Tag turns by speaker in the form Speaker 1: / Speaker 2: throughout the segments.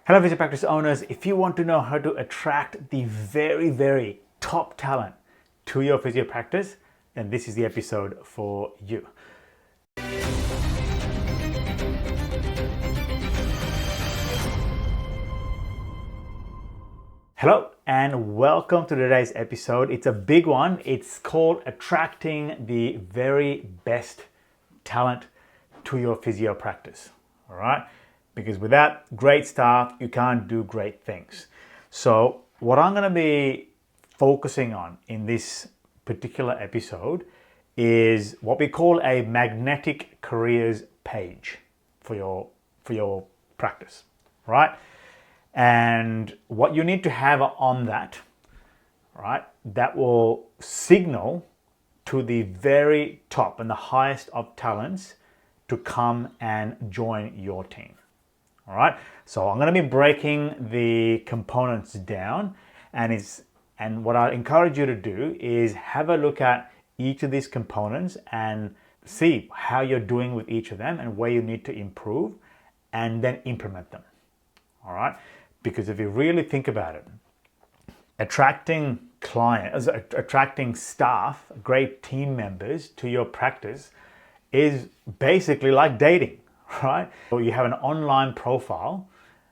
Speaker 1: Hello, physio practice owners. If you want to know how to attract the very top talent to your physio practice, then this is the episode for you. Hello and welcome to today's episode. It's a big one. It's called attracting the very best talent to your physio practice. All right? Because without great staff, you can't do great things. So what I'm going to be focusing on in this particular episode is what we call a magnetic careers page for your practice, right? And what you need to have on that, right, that will signal to the very top and the highest of talents to come and join your team. All right, so I'm going to be breaking the components down, and what I encourage you to do is have a look at each of these components and see how you're doing with each of them and where you need to improve, and then implement them. All right, because if you really think about it, attracting clients, attracting staff, great team members to your practice is basically like dating. Right? So you have an online profile.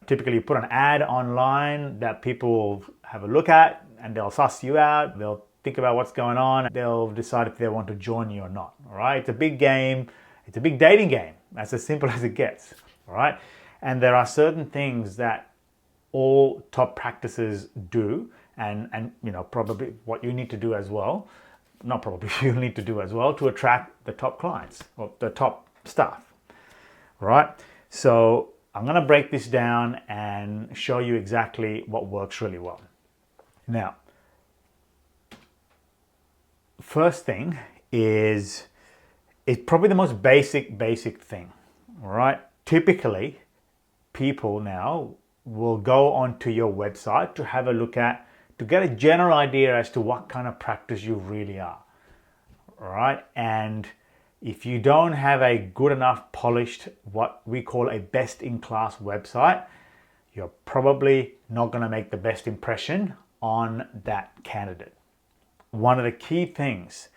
Speaker 1: Typically you put an ad online that people will have a look at and they'll suss you out. They'll think about what's going on. They'll decide if they want to join you or not. All right? It's a big game. It's a big dating game. That's as simple as it gets. All right? And there are certain things that all top practices do and probably what you need to do as well. Not probably, you need to do as well to attract the top clients or the top staff. Right, so I'm going to break this down and show you exactly what works really well. Now, first thing is probably the most basic thing. All right, typically people now will go onto your website to have a look at, to get a general idea as to what kind of practice you really are. All right, and if you don't have a good enough polished, what we call a best-in-class website, you're probably not going to make the best impression on that candidate. One of the key things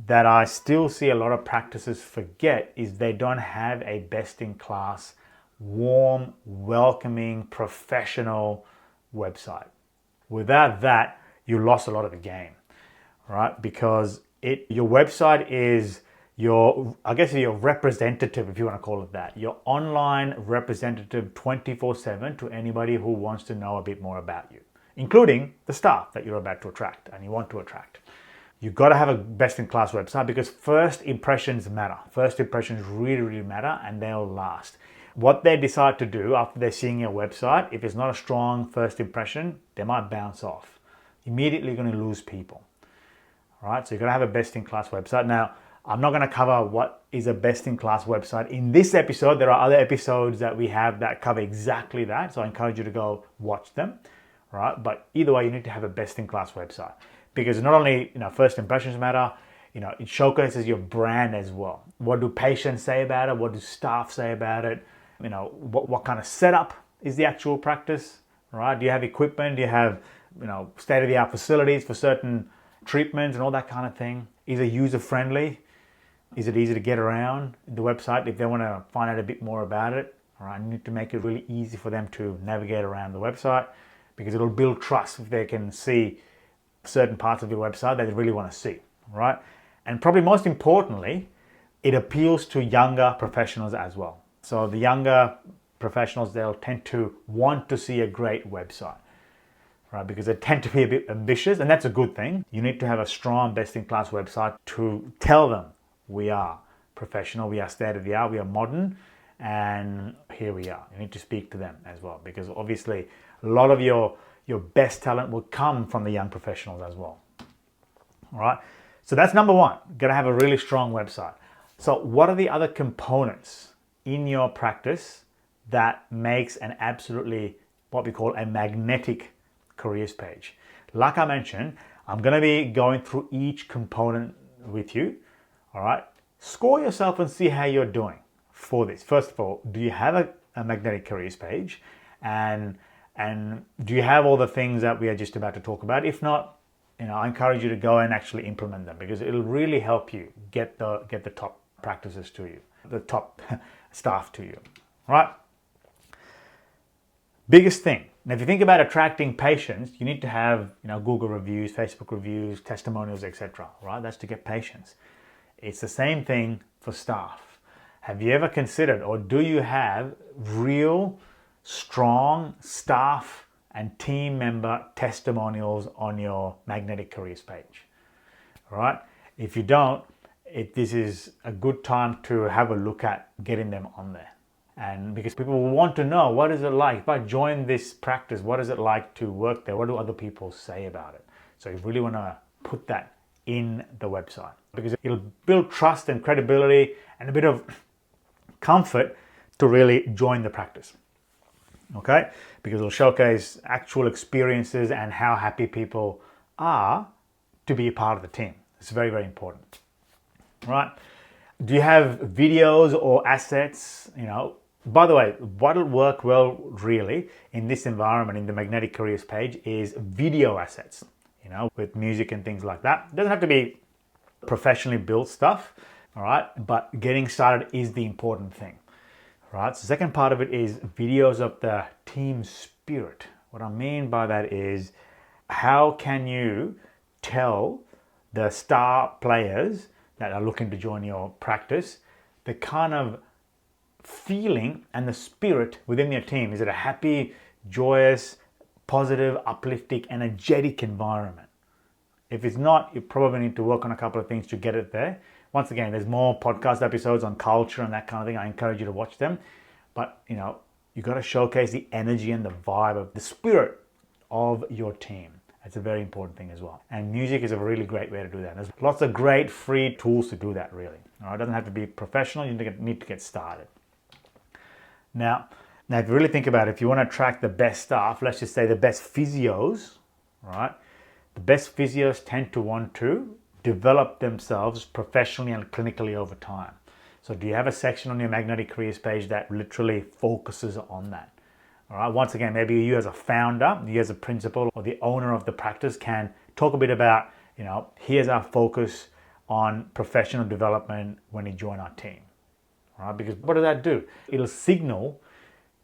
Speaker 1: that I still see a lot of practices forget is they don't have a best-in-class, warm, welcoming, professional website. Without that, you lost a lot of the game, right? Because your website is your representative, if you want to call it that, your online representative 24/7 to anybody who wants to know a bit more about you, including the staff that you're about to attract and you want to attract. You've got to have a best-in-class website because first impressions matter. First impressions really matter, and they'll last. What they decide to do after they're seeing your website, if it's not a strong first impression, they might bounce off. Immediately you're going to lose people. All right, so you've got to have a best-in-class website. Now, I'm not going to cover what is a best-in-class website in this episode. There are other episodes that we have that cover exactly that, so I encourage you to go watch them, right? But either way, you need to have a best-in-class website because not only first impressions matter, it showcases your brand as well. What do patients say about it? What do staff say about it? What kind of setup is the actual practice, right? Do you have equipment? Do you have state-of-the-art facilities for certain treatments and all that kind of thing? Is it user-friendly? Is it easy to get around the website if they want to find out a bit more about it? All right, you need to make it really easy for them to navigate around the website because it'll build trust if they can see certain parts of your website that they really want to see, right? And probably most importantly, it appeals to younger professionals as well. So the younger professionals, they'll tend to want to see a great website, right? Because they tend to be a bit ambitious, and that's a good thing. You need to have a strong, best-in-class website to tell them we are professional, we are state-of-the-art, we are modern, and here we are. You need to speak to them as well, because obviously a lot of your best talent will come from the young professionals as well. All right, so that's number one. You've got to have a really strong website. So what are the other components in your practice that makes an absolutely what we call a magnetic careers page? Like I mentioned, I'm going to be going through each component with you. All right, score yourself and see how you're doing for this. First of all, do you have a magnetic careers page? and do you have all the things that we are just about to talk about? If not, I encourage you to go and actually implement them, because it'll really help you get the top practices to you, the top staff to you, right? Biggest thing. Now, if you think about attracting patients, you need to have, Google reviews, Facebook reviews, testimonials, etc. Right? That's to get patients. It's the same thing for staff. Have you ever considered, or do you have real, strong staff and team member testimonials on your Magnetic Careers page? All right? If you don't, this is a good time to have a look at getting them on there. And because people will want to know, what is it like? If I join this practice, what is it like to work there? What do other people say about it? So you really want to put that in the website, because it'll build trust and credibility and a bit of comfort to really join the practice. Okay? Because it'll showcase actual experiences and how happy people are to be a part of the team. It's very, very important. Right? Do you have videos or assets? By the way, what'll work well really in this environment, in the Magnetic Careers page, is video assets, with music and things like that. It doesn't have to be professionally built stuff, all right? But getting started is the important thing, right? So the second part of it is videos of the team spirit. What I mean by that is, how can you tell the star players that are looking to join your practice the kind of feeling and the spirit within your team? Is it a happy, joyous, positive, uplifting, energetic environment? If it's not, you probably need to work on a couple of things to get it there. Once again, there's more podcast episodes on culture and that kind of thing. I encourage you to watch them. But, you've got to showcase the energy and the vibe of the spirit of your team. That's a very important thing as well. And music is a really great way to do that. There's lots of great free tools to do that, really. All right? It doesn't have to be professional. You need to get started. Now, if you really think about it, if you want to attract the best staff, let's just say the best physios, right? The best physios tend to want to develop themselves professionally and clinically over time. So do you have a section on your Magnetic Careers page that literally focuses on that? All right. Once again, maybe you as a founder, you as a principal or the owner of the practice can talk a bit about, here's our focus on professional development when you join our team. Right? Because what does that do? It'll signal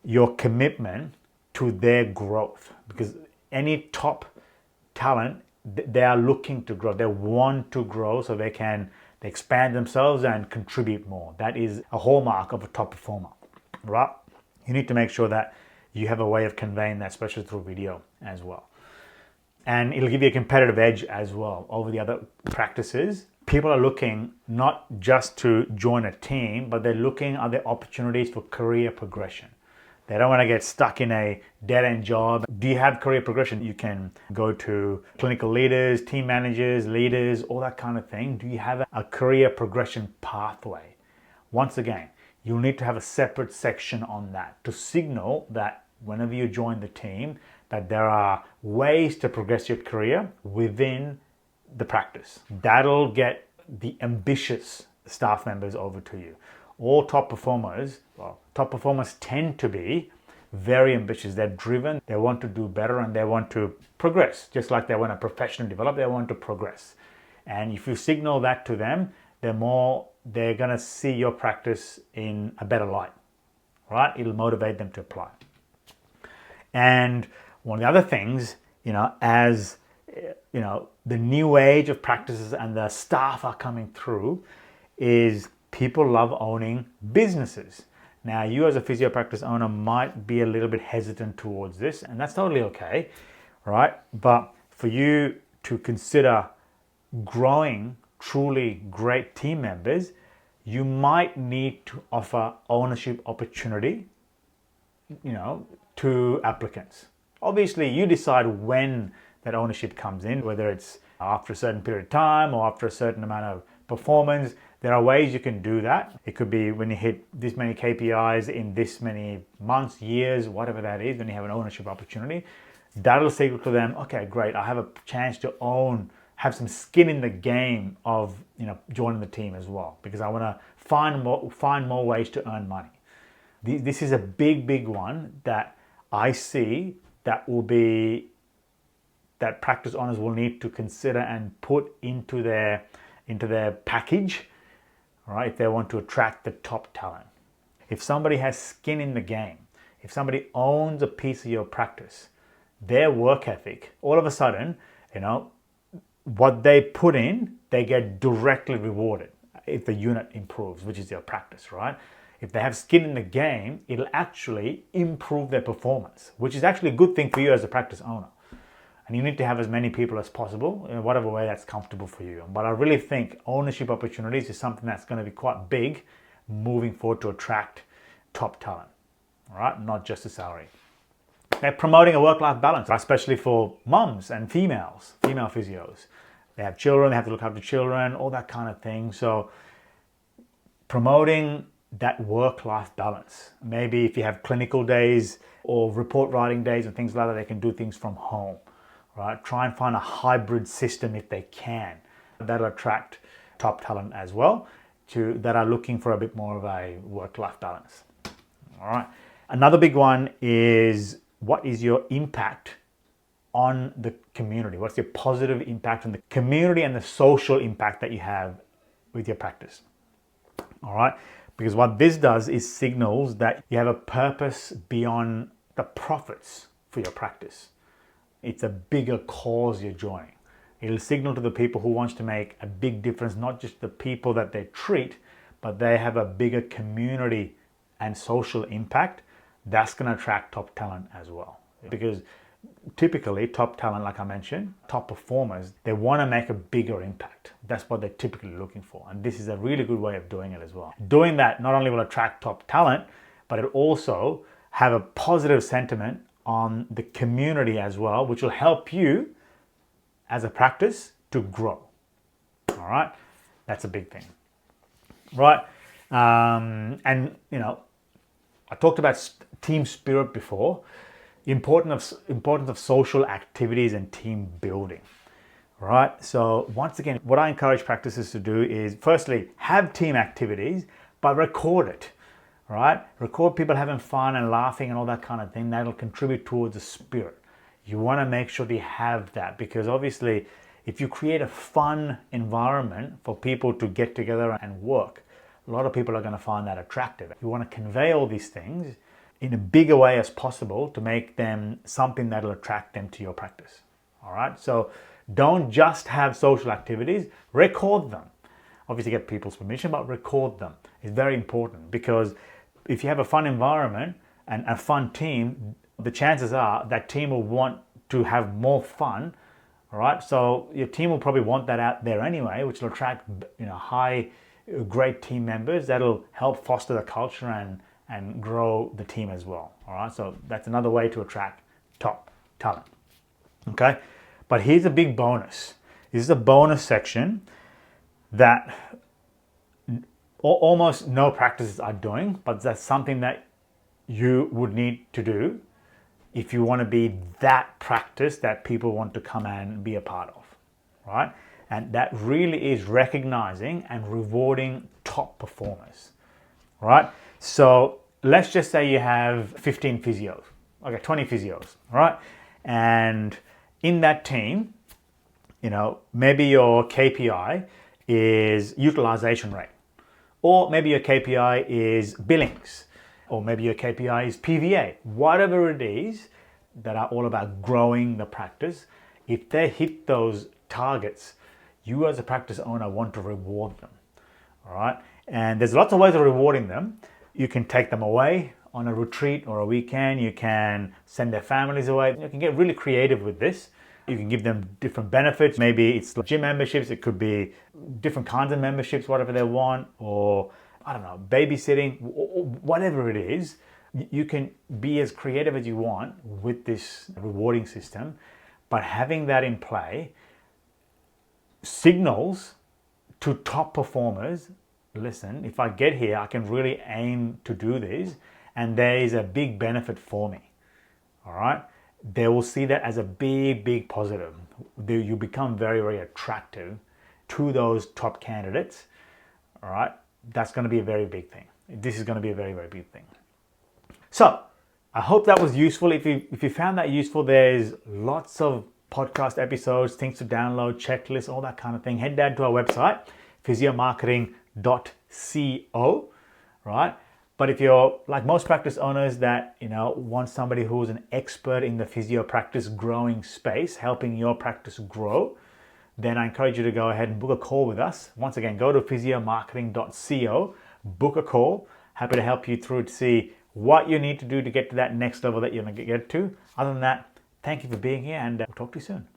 Speaker 1: your commitment to their growth, because any top talent, they are looking to grow. They want to grow so they expand themselves and contribute more. That is a hallmark of a top performer, right? You need to make sure that you have a way of conveying that, especially through video as well. And it'll give you a competitive edge as well over the other practices. People are looking not just to join a team, but they're looking at the opportunities for career progression. They don't want to get stuck in a dead-end job. Do you have career progression? You can go to clinical leaders, team managers, leaders, all that kind of thing. Do you have a career progression pathway? Once again, you'll need to have a separate section on that to signal that whenever you join the team, that there are ways to progress your career within the practice. That'll get the ambitious staff members over to you. All top performers tend to be very ambitious. They're driven, they want to do better, and they want to progress. Just like they want to professionally develop, they want to progress. And if you signal that to them, they're going to see your practice in a better light, right? It'll motivate them to apply. And one of the other things, as the new age of practices and the staff are coming through, is people love owning businesses. Now, you as a physio practice owner might be a little bit hesitant towards this, and that's totally okay, right? But for you to consider growing truly great team members, you might need to offer ownership opportunity, to applicants. Obviously, you decide when that ownership comes in, whether it's after a certain period of time or after a certain amount of performance. There are ways you can do that. It could be when you hit this many KPIs in this many months, years, whatever that is, when you have an ownership opportunity. That'll signal to them, okay, great, I have a chance to have some skin in the game of joining the team as well, because I want to find more ways to earn money. This is a big one that I see that practice owners will need to consider and put into their package, right? If they want to attract the top talent. If somebody has skin in the game, if somebody owns a piece of your practice, their work ethic, all of a sudden, what they put in, they get directly rewarded if the unit improves, which is your practice, right? If they have skin in the game, it'll actually improve their performance, which is actually a good thing for you as a practice owner. And you need to have as many people as possible in whatever way that's comfortable for you. But I really think ownership opportunities is something that's going to be quite big moving forward to attract top talent, all right? Not just a salary. They're promoting a work-life balance, especially for mums and female physios. They have children, they have to look after children, all that kind of thing. So promoting that work-life balance. Maybe if you have clinical days or report writing days and things like that, they can do things from home, right? Try and find a hybrid system if they can. That'll attract top talent as well that are looking for a bit more of a work-life balance. All right. Another big one is, what is your impact on the community? What's your positive impact on the community and the social impact that you have with your practice? All right. Because what this does is signals that you have a purpose beyond the profits for your practice. It's a bigger cause you're joining. It'll signal to the people who wants to make a big difference, not just the people that they treat, but they have a bigger community and social impact. That's going to attract top talent as well. Because typically top talent, like I mentioned, top performers, they want to make a bigger impact. That's what they're typically looking for. And this is a really good way of doing it as well. Doing that not only will attract top talent, but it also have a positive sentiment on the community as well, which will help you as a practice to grow. All right. That's a big thing. Right. And, I talked about team spirit before. Importance of social activities and team building, right? So once again, what I encourage practices to do is, firstly, have team activities, but record it, right? Record people having fun and laughing and all that kind of thing. That'll contribute towards the spirit. You want to make sure that you have that, because obviously if you create a fun environment for people to get together and work, a lot of people are going to find that attractive. You want to convey all these things in a bigger way as possible to make them something that'll attract them to your practice. All right. So don't just have social activities, record them. Obviously get people's permission, but record them. It's very important, because if you have a fun environment and a fun team, the chances are that team will want to have more fun. All right. So your team will probably want that out there anyway, which will attract, great team members that'll help foster the culture and grow the team as well. All right, so that's another way to attract top talent. Okay, but here's a big bonus. This is a bonus section that almost no practices are doing, but that's something that you would need to do if you want to be that practice that people want to come and be a part of, right? And that really is recognizing and rewarding top performers, right? So let's just say you have 15 physios, okay, 20 physios, right? And in that team, maybe your KPI is utilization rate, or maybe your KPI is billings, or maybe your KPI is PVA, whatever it is that are all about growing the practice. If they hit those targets, you as a practice owner want to reward them, all right? And there's lots of ways of rewarding them. You can take them away on a retreat or a weekend. You can send their families away. You can get really creative with this. You can give them different benefits. Maybe it's gym memberships. It could be different kinds of memberships, whatever they want, or I don't know, babysitting, whatever it is. You can be as creative as you want with this rewarding system, but having that in play signals to top performers, listen, if I get here, I can really aim to do this, and there is a big benefit for me. All right. They will see that as a big, big positive. You become very, very attractive to those top candidates. All right. That's going to be a very big thing. This is going to be a very, very big thing. So I hope that was useful. If you found that useful, there's lots of podcast episodes, things to download, checklists, all that kind of thing. Head down to our website, physiomarketing.co, right? But if you're like most practice owners that, want somebody who's an expert in the physio practice growing space, helping your practice grow, then I encourage you to go ahead and book a call with us. Once again, go to physiomarketing.co, book a call. Happy to help you through to see what you need to do to get to that next level that you're going to get to. Other than that, thank you for being here, and we'll talk to you soon.